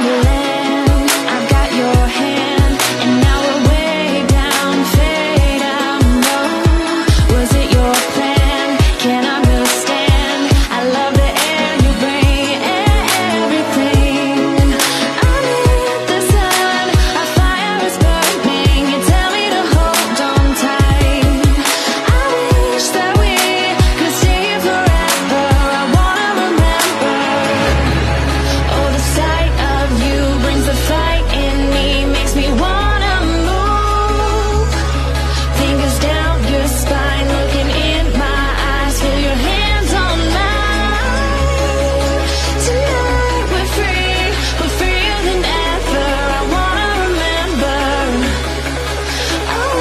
Wonderland, I've got your hand, and now we're way down, fade out low. Was it your plan? Can't understand. I love the air you bring, everything. I'm in the sun, our fire is burning. You tell me to hold on tight. I wish that we could stay here forever. I wanna remember. Oh, the sight of you brings the fight in me, makes me wanna move. Fingers down your spine, looking in my eyes, feel your hands on mine. Tonight we're free, we're freer than ever. I wanna remember. Oh,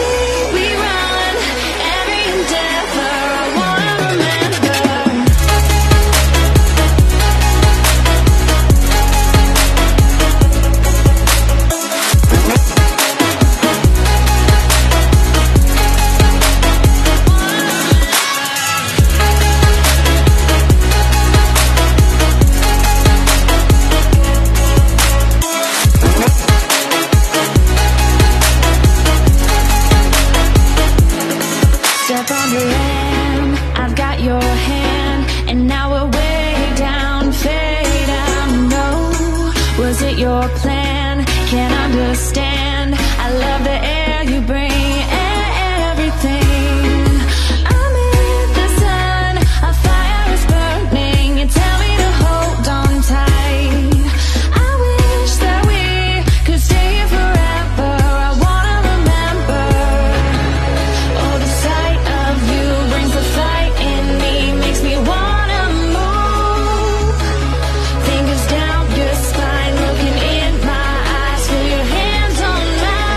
we run every endeavor. I wanna remember. Step on the land, I've got your hand, and now we're way down, fade out, no. Was it your plan? Can't understand. I love the air you bring, everything. I'm in the sun, our fire is burning. You tell me to hold on tight. I wish that we could stay here forever. I wanna remember. Oh, the sight of you brings the fight in me, makes me wanna move. Fingers down your spine, looking in my eyes, feel your hands on mine.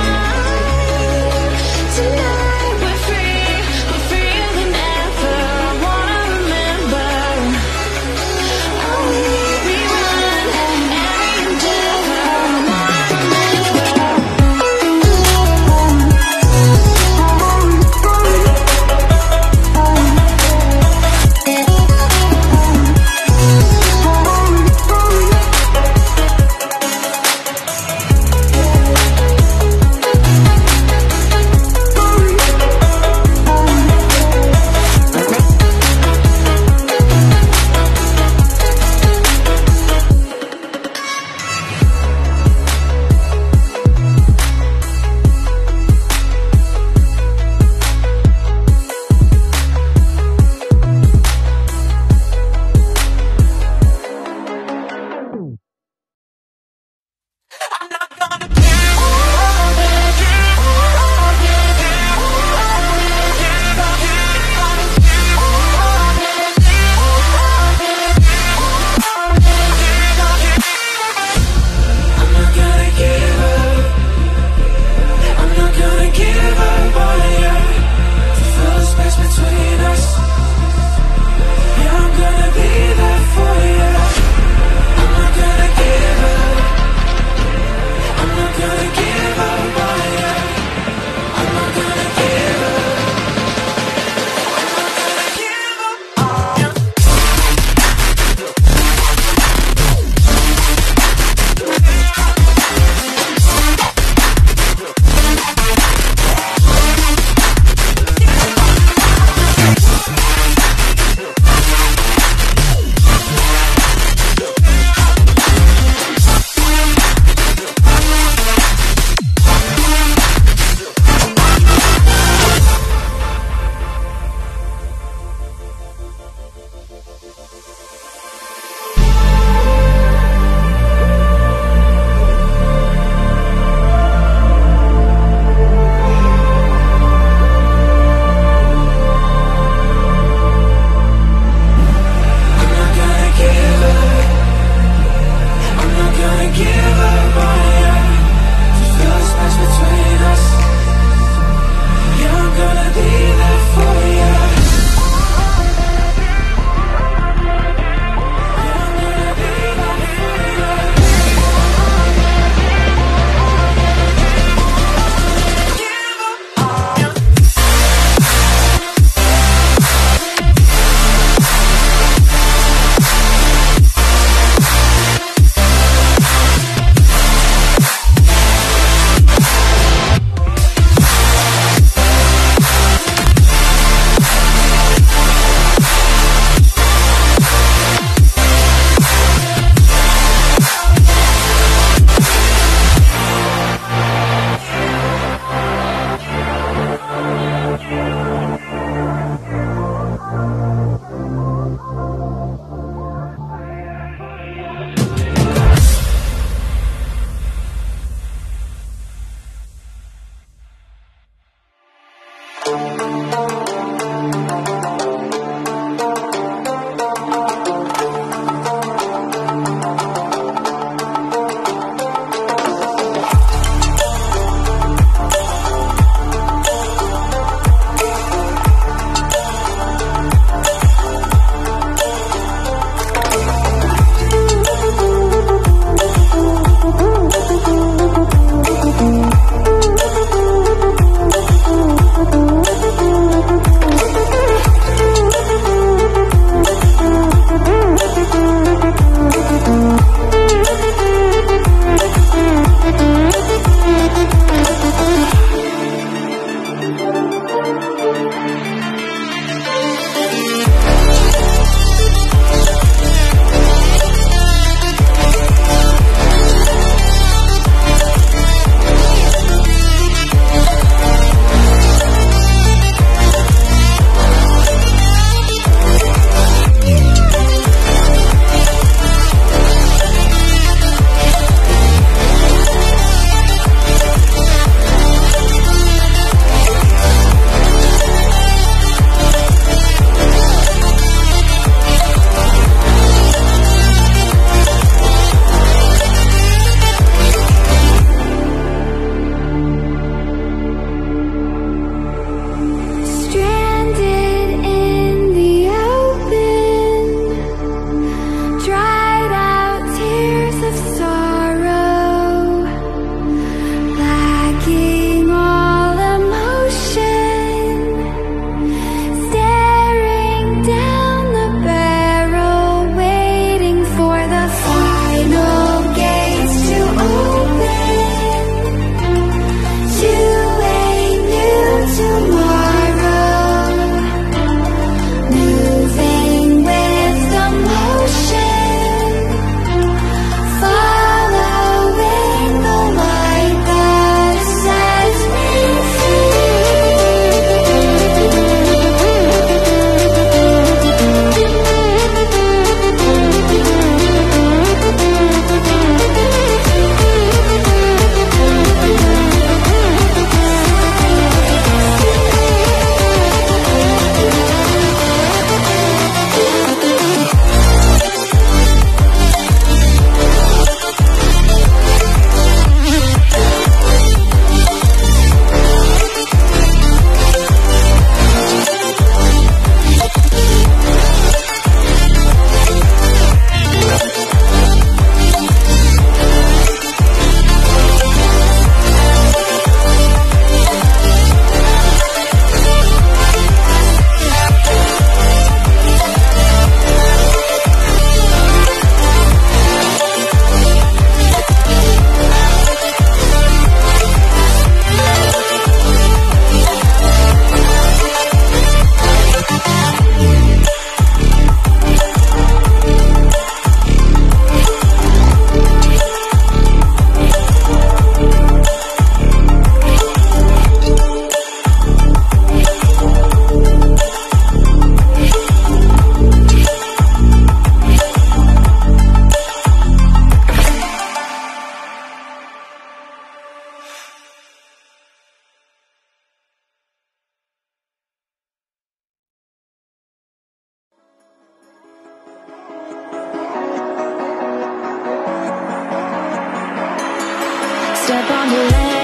step on the land.